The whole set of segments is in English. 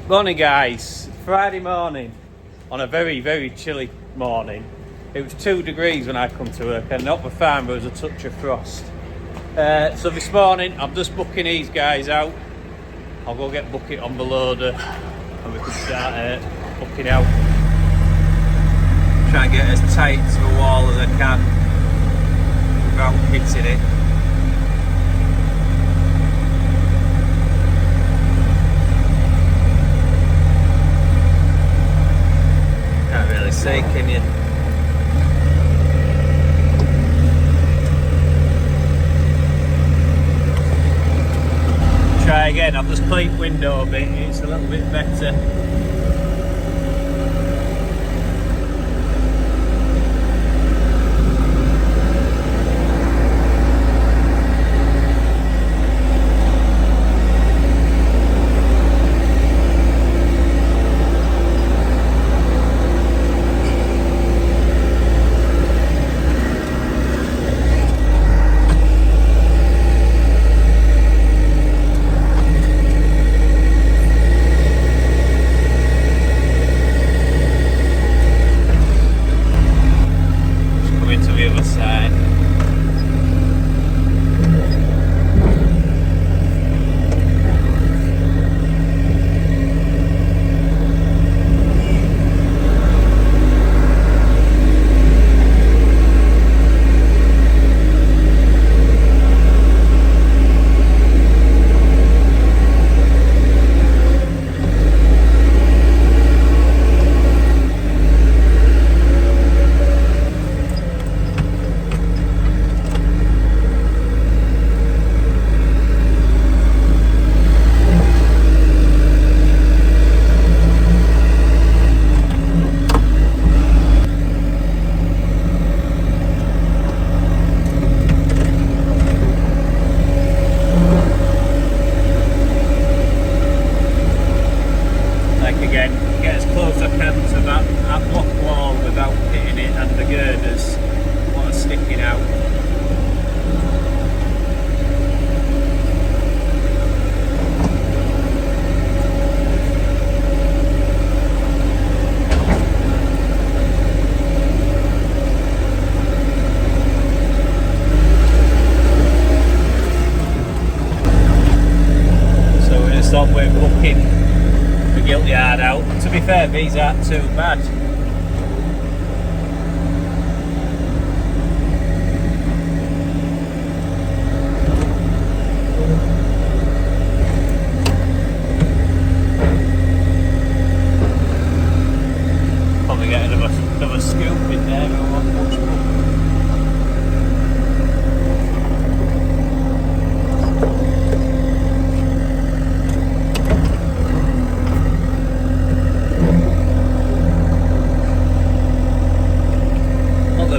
Morning guys, Friday morning on a very chilly morning. It was 2 degrees when I come to work and up the farm there was a touch of frost. So this morning I'm just booking these guys out. I'll go get bucket on the loader and we can start booking out. Try and get as tight to the wall as I can without hitting it. Say, can you? Try again. I've just cleaned window a bit. It's a little bit better. Get as close as I can to that block wall without hitting it and the girders what are sticking out. So we're going to start with booking guilt yard out. To be fair, these aren't too bad. Probably get another scoop in there.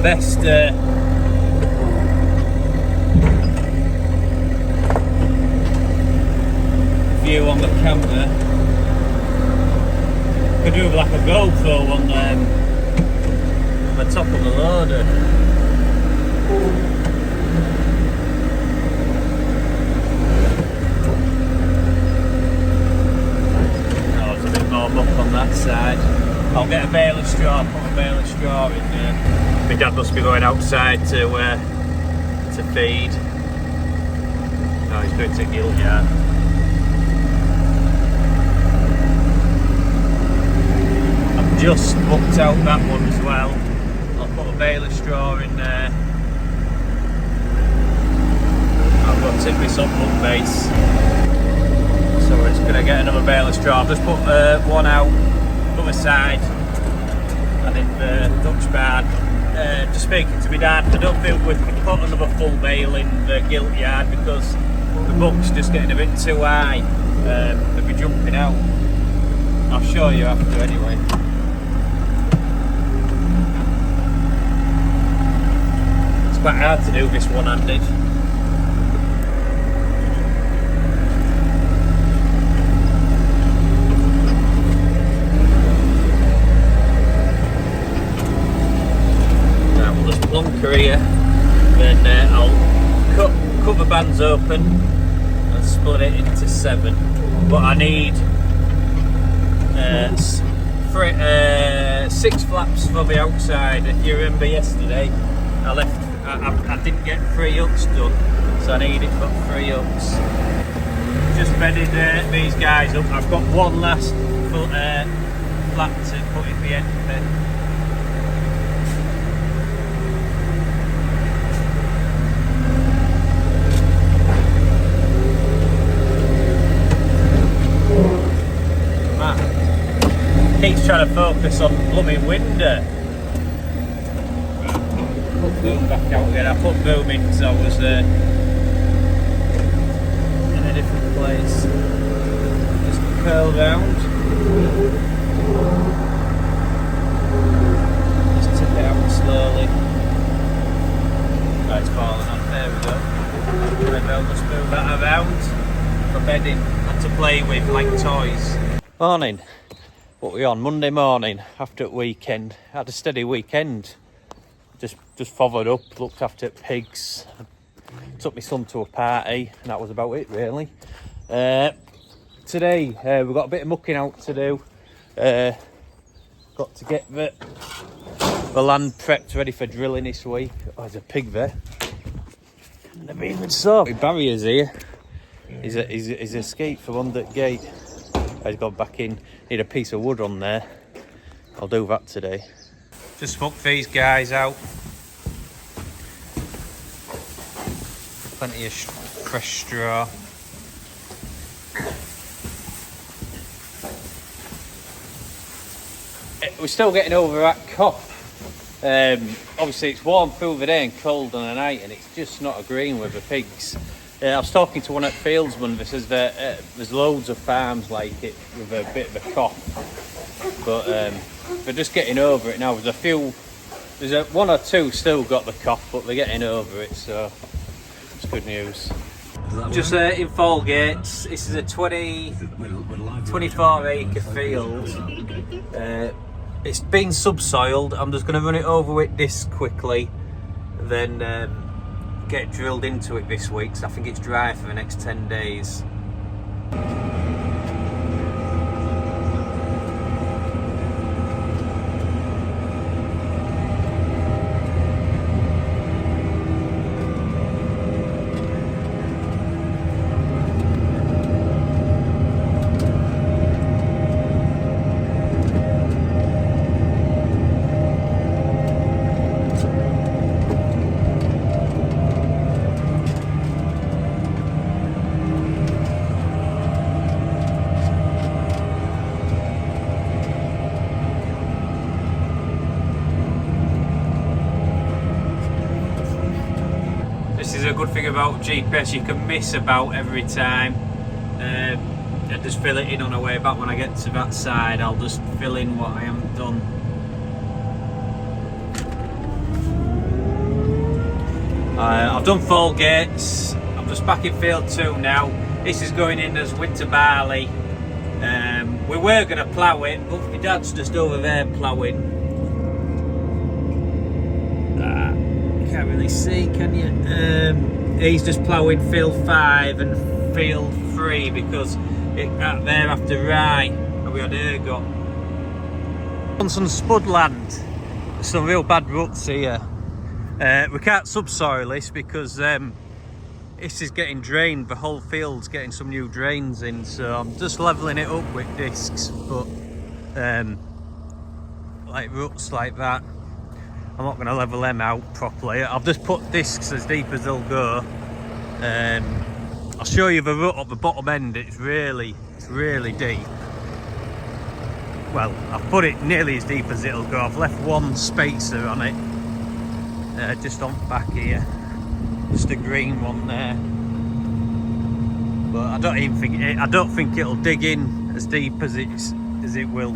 Best view on the camera. Could do like a GoPro on the top of the loader. Oh, there's a bit more muck on that side. I'll get a bale of straw, put a bale of straw in there. My dad must be going outside to feed. No, he's going to guilt yard. I've just booked out that one as well. I'll put a bale of straw in there. I've got to tip this up base. So it's going to get another bale of straw. I've just put one out, other side, and in the Dutch barn. Just speaking to my dad, I don't think we can put another full bale in the gilt yard because the buck's just getting a bit too high. They'll be jumping out. I'll show you after anyway. It's quite hard to do this one-handed. Plunker here, then I'll cut the bands open and split it into 7, but I need 6 flaps for the outside. If you remember yesterday, I didn't get 3 hooks done, so I needed 3 hooks. Just bedded these guys up. I've got one last flap to put in the end. Keeps trying to focus on blooming window. Put boom back out again. I put boom in because I was in a different place. Just curl round. Just tip it out slowly. Right, it's falling off. There we go. Maybe I'll just move that around for bedding and to play with like toys. Morning. What we on? Monday morning after the weekend. Had a steady weekend. Just followed up, looked after pigs, took my son to a party, and that was about it really. Today we've got a bit of mucking out to do. Got to get the land prepped ready for drilling this week. Oh, there's a pig there. Never even saw. Barriers here. He's escaped from under the gate. He's gone back in. Need a piece of wood on there. I'll do that today. Just mucked these guys out. Plenty of fresh straw. We're still getting over that cough. Obviously it's warm through the day and cold on the night, and it's just not agreeing with the pigs. I was talking to one at Fieldsman that says that there's loads of farms like it with a bit of a cough, but they're just getting over it now. There's one or two still got the cough, but they're getting over it, so it's good news. Just in Falgates, this is a 24 acre field. It's been subsoiled. I'm just going to run it over with disc quickly, then get drilled into it this week, so I think it's dry for the next 10 days. This is a good thing about GPS, you can miss about every time. I just fill it in on the way back. When I get to that side, I'll just fill in what I haven't done. I've done Falgates. I'm just back in field 2 now. This is going in as winter barley. We were going to plough it, but my dad's just over there ploughing. Can't really see, can you? He's just ploughing field 5 and field 3 because they're after rye, and we had ergot. On some spud land, there's some real bad ruts here. We can't subsoil this because this is getting drained. The whole field's getting some new drains in, so I'm just levelling it up with discs. But like ruts like that, I'm not going to level them out properly. I've just put discs as deep as they'll go. I'll show you the rut at the bottom end. It's really deep. Well, I've put it nearly as deep as it'll go. I've left one spacer on it, just on the back here, just a green one there. But I don't think it'll dig in as deep as it will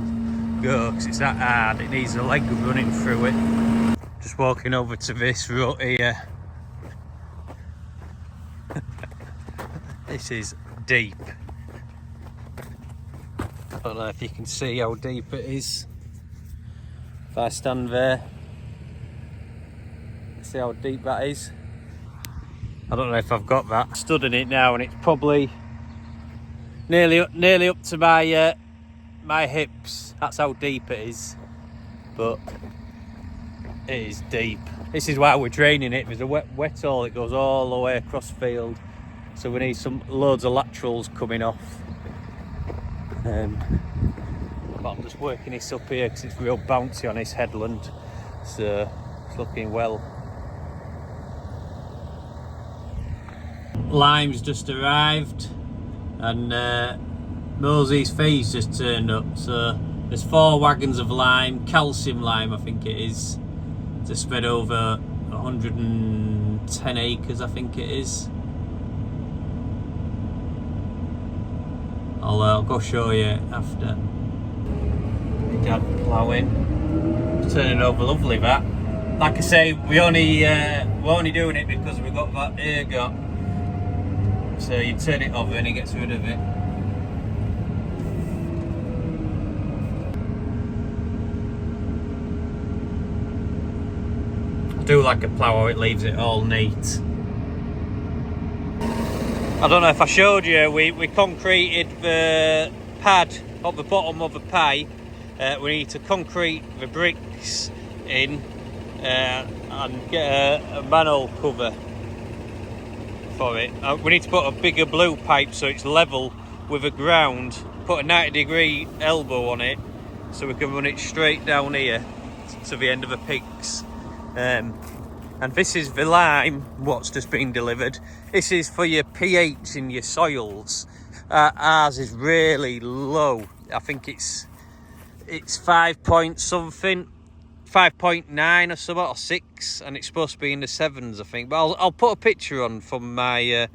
go, because it's that hard. It needs a leg running through it. Just walking over to this rut here. This is deep. I don't know if you can see how deep it is. If I stand there, see how deep that is. I don't know if I've got that. Stood in it now, and it's probably nearly up to my my hips. That's how deep it is. But it is deep. This is why we're draining it. There's a wet hole. It goes all the way across the field. So we need loads of laterals coming off. But I'm just working this up here because it's real bouncy on this headland. So it's looking well. Lime's just arrived, and Mosey's fee's just turned up. So there's 4 wagons of lime, calcium lime I think it is. It's spread over 110 acres I think it is. I'll go show you after. My dad ploughing. It's turning over lovely that. Like I say, we're only doing it because we've got that ergot. So you turn it over and it gets rid of it. I do like a plough, it leaves it all neat. I don't know if I showed you, we concreted the pad at the bottom of the pipe. We need to concrete the bricks in and get a manhole cover for it. We need to put a bigger blue pipe so it's level with the ground, put a 90-degree elbow on it so we can run it straight down here to the end of the pigs. And this is the lime what's just been delivered. This is for your pH in your soils. Ours is really low. I think it's 5 point something, 5.9 or something, or 6, and it's supposed to be in the 7s I think. But I'll put a picture on from my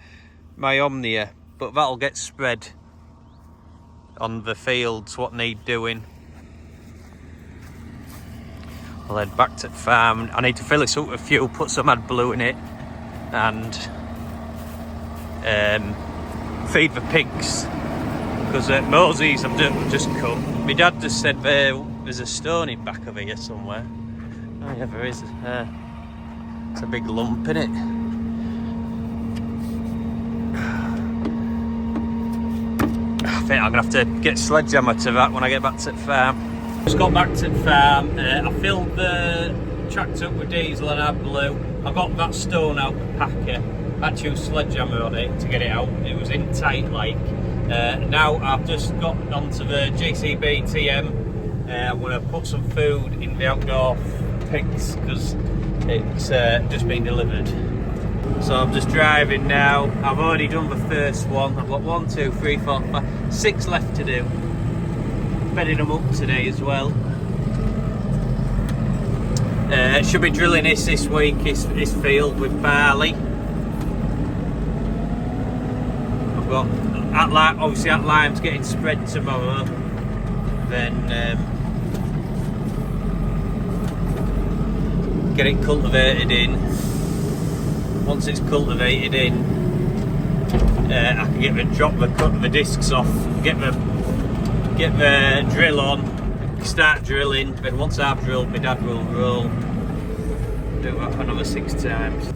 Omnia, but that'll get spread on the fields what need doing. I'll head back to the farm. I need to fill this up with fuel, put some AdBlue in it, and feed the pigs. Because Mosey's have just come. My dad just said there's a stone in back of here somewhere. Oh yeah, there is. It's a big lump in it. I think I'm gonna have to get sledgehammer to that when I get back to the farm. Just got back to the farm. I filled the tractor up with diesel and AdBlue. I got that stone out the packer. I had to use sledgehammer on it to get it out. It was in tight like. Now I've just got onto the JCB TM. I'm going to put some food in the outdoor pigs because it's just been delivered. So I'm just driving now. I've already done the first one. I've got 1, 2, 3, 4, 5, 6 left to do. Bedding them up today as well. Should be drilling this week, this field with barley. I've got obviously that lime's getting spread tomorrow. Then get it cultivated in. Once it's cultivated in, I can cut the discs off, get the drill on, start drilling. Then once I've drilled, my dad will roll. Do that for another 6 times.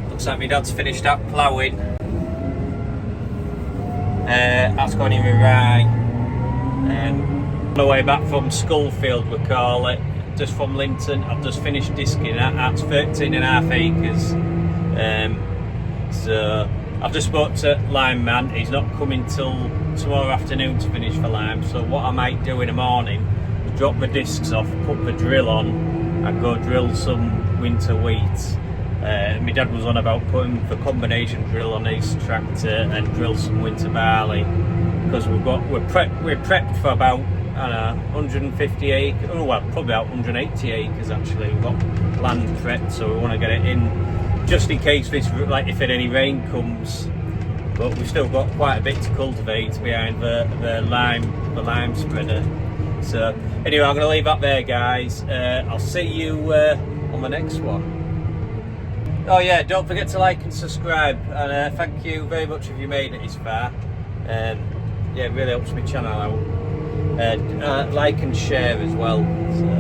Looks like my dad's finished up ploughing. That's going in the rye. On the way back from Skullfield, we call it, just from Linton. I've just finished disking that. That's 13.5 acres. So I've just spoke to Lime Man. He's not coming till tomorrow afternoon to finish the lime. So what I might do in the morning is drop the discs off, put the drill on, and go drill some winter wheat. My dad was on about putting the combination drill on his tractor and drill some winter barley because we're prepped for about 150 acres. Oh well, probably about 180 acres actually. We've got land prepped, so we want to get it in just in case if any rain comes. But we've still got quite a bit to cultivate behind the lime spreader. So anyway, I'm going to leave that there, guys. I'll see you on the next one. Oh yeah, don't forget to like and subscribe, and thank you very much if you made it this far. Yeah, it really helps my channel out. Like and share as well. So.